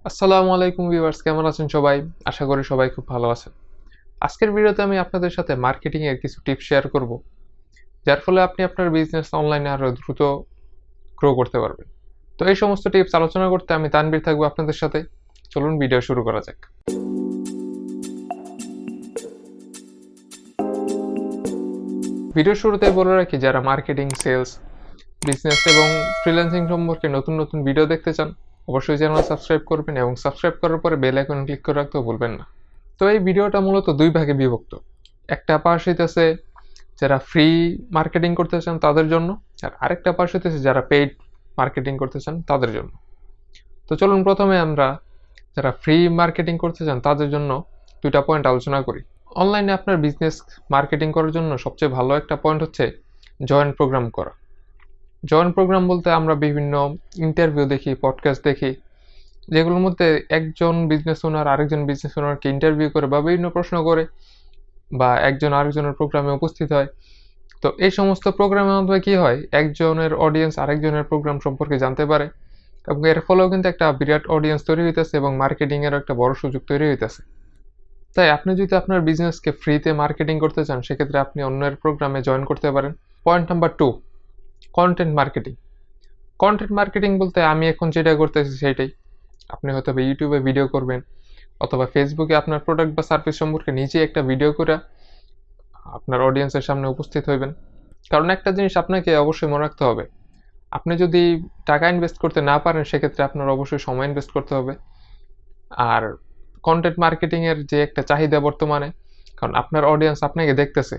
আসসালামু আলাইকুম ভিউয়ার্স, কেমন আছেন সবাই? আশা করি সবাই খুব ভালো আছেন। আজকের ভিডিওতে আমি আপনাদের সাথে মার্কেটিং এর কিছু টিপস শেয়ার করব, যার ফলে আপনি আপনার বিজনেস অনলাইনে আরো দ্রুত গ্রো করতে পারবেন। তো এই সমস্ত টিপস আলোচনা করতে আমি তানভীর থাকবো আপনাদের সাথে। চলুন ভিডিও শুরু করা যাক। ভিডিও শুরুতে বলে রাখি, যারা মার্কেটিং, সেলস, বিজনেস এবং ফ্রিল্যান্সিং সম্পর্কে নতুন নতুন ভিডিও দেখতে চান, অবশ্যই চ্যানেল সাবস্ক্রাইব করবেন এবং সাবস্ক্রাইব করার পরে বেল আইকন ক্লিক করে রাখতেও ভুলবেন না। তো এই ভিডিওটা মূলত দুই ভাগে বিভক্ত। একটা পার্ট হইতেছে যারা ফ্রি মার্কেটিং করতে চান তাদের জন্য, আর আরেকটা পার্ট হইতেছে যারা পেইড মার্কেটিং করতে চান তাদের জন্য। তো চলুন প্রথমে আমরা যারা ফ্রি মার্কেটিং করতে চান তাদের জন্য দুইটা পয়েন্ট আলোচনা করি। অনলাইনে আপনার বিজনেস মার্কেটিং করার জন্য সবচেয়ে ভালো একটা পয়েন্ট হচ্ছে জয়েন্ট প্রোগ্রাম করা। জয়েন্ট প্রোগ্রাম বলতে আমরা বিভিন্ন ইন্টারভিউ দেখি, পডকাস্ট দেখি, যেগুলোর মধ্যে একজন বিজনেস ওনার আরেকজন বিজনেস ওনারকে ইন্টারভিউ করে বা বিভিন্ন প্রশ্ন করে, বা একজন আরেকজনের প্রোগ্রামে উপস্থিত হয়। তো এই সমস্ত প্রোগ্রামের মাধ্যমে কি হয়, একজনের অডিয়েন্স আরেকজনের প্রোগ্রাম সম্পর্কে জানতে পারে, এবং এর ফলেও কিন্তু একটা বিরাট অডিয়েন্স তৈরি হইতেছে এবং মার্কেটিং এর একটা বড় সুযোগ তৈরি হইতেছে। তাই আপনি যদি আপনার বিজনেসকে ফ্রিতে মার্কেটিং করতে চান, সেক্ষেত্রে আপনি অন্যের প্রোগ্রামে জয়েন করতে পারেন। Point number 2, content marketing. Content marketing বলতে আমি এখন যেটা করতেছি সেটাই। আপনি হয়তো ইউটিউবে ভিডিও করবেন, অথবা ফেসবুকে আপনার প্রোডাক্ট বা সার্ভিস সম্পর্কে নিজেই একটা ভিডিও করে আপনার অডিয়েন্সের সামনে উপস্থিত হইবেন। কারণ একটা জিনিস আপনাকে অবশ্যই মনে রাখতে হবে, আপনি যদি টাকা ইনভেস্ট করতে না পারেন, সেক্ষেত্রে আপনার অবশ্যই সময় ইনভেস্ট করতে হবে। আর কন্টেন্ট মার্কেটিংয়ের যে একটা চাহিদা বর্তমানে, কারণ আপনার অডিয়েন্স আপনাকে দেখতেছে,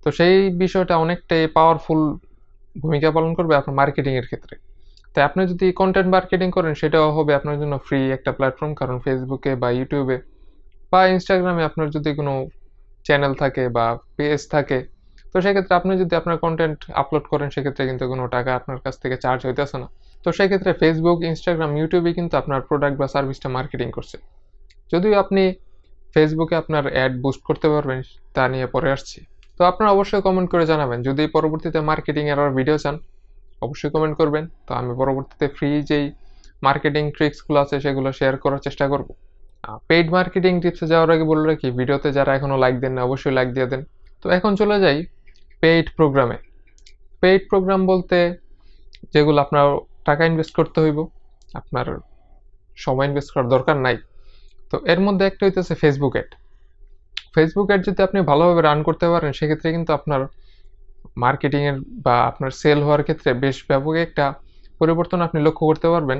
তো সেই বিষয়টা অনেকটাই পাওয়ারফুল ভূমিকা পালন করবে আপনার মার্কেটিংয়ের ক্ষেত্রে। তাই আপনি যদি কন্টেন্ট মার্কেটিং করেন, সেটাও হবে আপনার জন্য ফ্রি একটা প্ল্যাটফর্ম। কারণ ফেসবুকে বা ইউটিউবে বা ইনস্টাগ্রামে আপনার যদি কোনো চ্যানেল থাকে বা পেজ থাকে, তো সেক্ষেত্রে আপনি যদি আপনার কন্টেন্ট আপলোড করেন, সেক্ষেত্রে কিন্তু কোনো টাকা আপনার কাছ থেকে চার্জ হইতেছে না। তো সেক্ষেত্রে ফেসবুক, ইনস্টাগ্রাম, ইউটিউবে কিন্তু আপনার প্রোডাক্ট বা সার্ভিসটা মার্কেটিং করছে। যদিও আপনি ফেসবুকে আপনার অ্যাড বুস্ট করতে পারবেন, তা নিয়ে পরে আসছি। তো আপনারা অবশ্যই কমেন্ট করে জানাবেন, যদি পরবর্তীতে মার্কেটিং এর আর ভিডিও চান, অবশ্যই কমেন্ট করবেন। তো আমি পরবর্তীতে ফ্রি যেই মার্কেটিং ট্রিক্সগুলো আছে সেগুলো শেয়ার করার চেষ্টা করব। পেইড মার্কেটিং টিপসে যাওয়ার আগে বলে রাখি, ভিডিওতে যারা এখনো লাইক দেন না, অবশ্যই লাইক দিয়ে দেন। তো এখন চলে যাই পেইড প্রোগ্রামে। পেইড প্রোগ্রাম বলতে যেগুলো আপনার টাকা ইনভেস্ট করতে হইব, আপনার সময় ইনভেস্ট করার দরকার নাই। তো এর মধ্যে একটা হইতেছে ফেসবুক অ্যাড। ফেসবুক অ্যাড যদি আপনি ভালোভাবে রান করতে পারেন, সেক্ষেত্রে কিন্তু আপনার মার্কেটিংয়ের বা আপনার সেল হওয়ার ক্ষেত্রে বেশ ব্যাপক একটা পরিবর্তন আপনি লক্ষ্য করতে পারবেন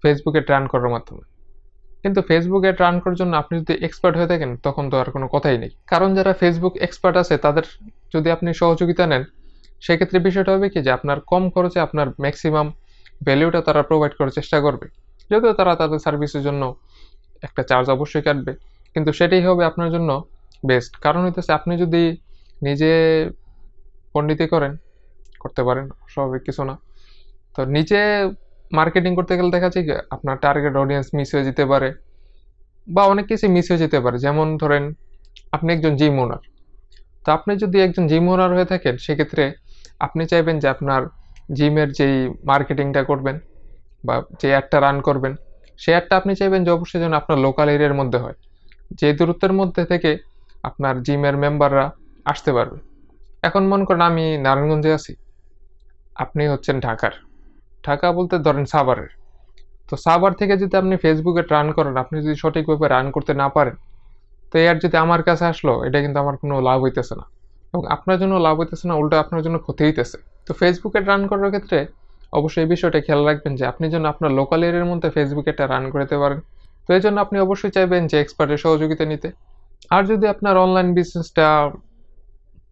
ফেসবুক অ্যাড রান করার মাধ্যমে। কিন্তু ফেসবুক অ্যাড রান করার জন্য আপনি যদি এক্সপার্ট হয়ে থাকেন, তখন তো আর কোনো কথাই নেই। কারণ যারা ফেসবুক এক্সপার্ট আছে, তাদের যদি আপনি সহযোগিতা নেন, সেক্ষেত্রে বিষয়টা হবে কি যে আপনার কম খরচে আপনার ম্যাক্সিমাম ভ্যালুটা তারা প্রোভাইড করার চেষ্টা করবে। যদিও তারা তাদের সার্ভিসের জন্য একটা চার্জ অবশ্যই কাটবে, কিন্তু সেটাই হবে আপনার জন্য বেস্ট। কারণ হইতেছে, আপনি যদি নিজে পণ্ডিতি করতে পারেন, স্বাভাবিক কিছু না। তো নিজে মার্কেটিং করতে গেলে দেখা যায় কি আপনার টার্গেট অডিয়েন্স মিস হয়ে যেতে পারে, বা অনেক কিছু মিস হয়ে যেতে পারে। যেমন ধরেন, আপনি একজন জিম ওনার। তো আপনি যদি একজন জিম ওনার হয়ে থাকেন, সেক্ষেত্রে আপনি চাইবেন যে আপনার জিমের যেই মার্কেটিংটা করবেন বা যে অ্যাডটা রান করবেন, সেই অ্যাডটা আপনি চাইবেন যে অবশ্যই যেন আপনার লোকাল এরিয়ার মধ্যে হয়, যে দূরত্বের মধ্যে থেকে আপনার জিমের মেম্বাররা আসতে পারবে। এখন মনে করেন আমি নারায়ণগঞ্জে আছি, আপনি হচ্ছেন ঢাকার। ঢাকা বলতে ধরেন সাভারের। তো সাভার থেকে যদি আপনি ফেসবুকে রান করেন, আপনি যদি সঠিকভাবে রান করতে না পারেন, তো এর যদি আমার কাছে আসলো, এটা কিন্তু আমার কোনো লাভ হইতেছে না, এবং আপনার জন্য লাভ হইতেছে না, উল্টো আপনার জন্য ক্ষতি হইতেছে। তো ফেসবুকে রান করার ক্ষেত্রে অবশ্যই এই বিষয়টা খেয়াল রাখবেন যে আপনি যেন আপনার লোকাল এরিয়ার মধ্যে ফেসবুকে একটা রান করতে পারেন। তো এই জন্য আপনি অবশ্যই চাইবেন যে এক্সপার্টের সহযোগিতা নিতে। আর যদি আপনার অনলাইন বিজনেসটা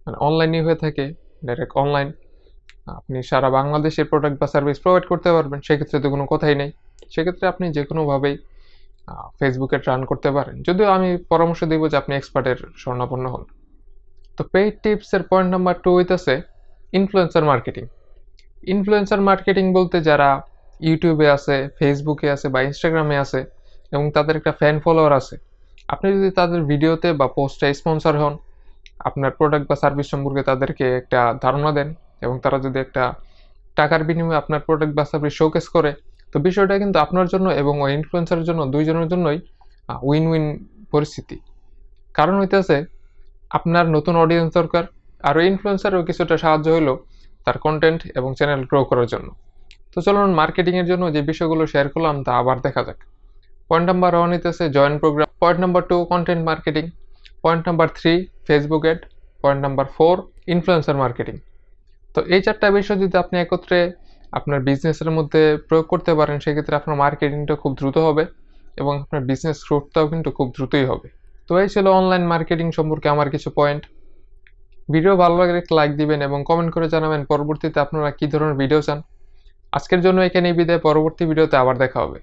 মানে অনলাইনই হয়ে থাকে, ডাইরেক্ট অনলাইন, আপনি সারা বাংলাদেশের প্রোডাক্ট বা সার্ভিস প্রোভাইড করতে পারবেন, সেক্ষেত্রে তো কোনো কথাই নেই। সেক্ষেত্রে আপনি যে কোনোভাবেই ফেসবুকে রান করতে পারেন, যদিও আমি পরামর্শ দিব যে আপনি এক্সপার্টের শরণাপন্ন হন। তো পেইড টিপসের পয়েন্ট নাম্বার 2 হইতেছে ইনফ্লুয়েন্সার মার্কেটিং। ইনফ্লুয়েন্সার মার্কেটিং বলতে যারা ইউটিউবে আছে, ফেসবুকে আছে বা ইনস্টাগ্রামে আছে, এবং তাদের একটা ফ্যান ফলোয়ার আছে, আপনি যদি তাদের ভিডিওতে বা পোস্টে স্পন্সর হন, আপনার প্রোডাক্ট বা সার্ভিস সম্পর্কে তাদেরকে একটা ধারণা দেন, এবং তারা যদি একটা টাকার বিনিময়ে আপনার প্রোডাক্ট বা সার্ভিস শোকেস করে, তো বিষয়টা কিন্তু আপনার জন্য এবং ওই ইনফ্লুয়েন্সারের জন্য দুইজনের জন্যই উইন উইন পরিস্থিতি। কারণ হইতেছে আপনার নতুন অডিয়েন্স দরকার, আর ওই ইনফ্লুয়েন্সারও কিছুটা সাহায্য হলো তার কন্টেন্ট এবং চ্যানেল গ্রো করার জন্য। তো চলুন মার্কেটিংয়ের জন্য যে বিষয়গুলো শেয়ার করলাম তা আবার দেখা যাক। পয়েন্ট নাম্বার 1 হইতেছে join program, point number 2 content marketing, point number 3 Facebook ad, point number 4 influencer marketing. তো এই 4টা বিষয় যদি আপনি একত্রে আপনার বিজনেসের মধ্যে প্রয়োগ করতে পারেন, সেক্ষেত্রে আপনার মার্কেটিংটা খুব দ্রুত হবে এবং আপনার বিজনেস গ্রোথটাও কিন্তু খুব দ্রুতই হবে। তো এই ছিল অনলাইন মার্কেটিং সম্পর্কে আমার কিছু পয়েন্ট। ভিডিও ভালো লাগলে একটা লাইক দিবেন এবং কমেন্ট করে জানাবেন পরবর্তীতে আপনারা কী ধরনের ভিডিও চান। আজকের জন্য এখানেই বিদায়, পরবর্তী ভিডিওতে আবার দেখা হবে।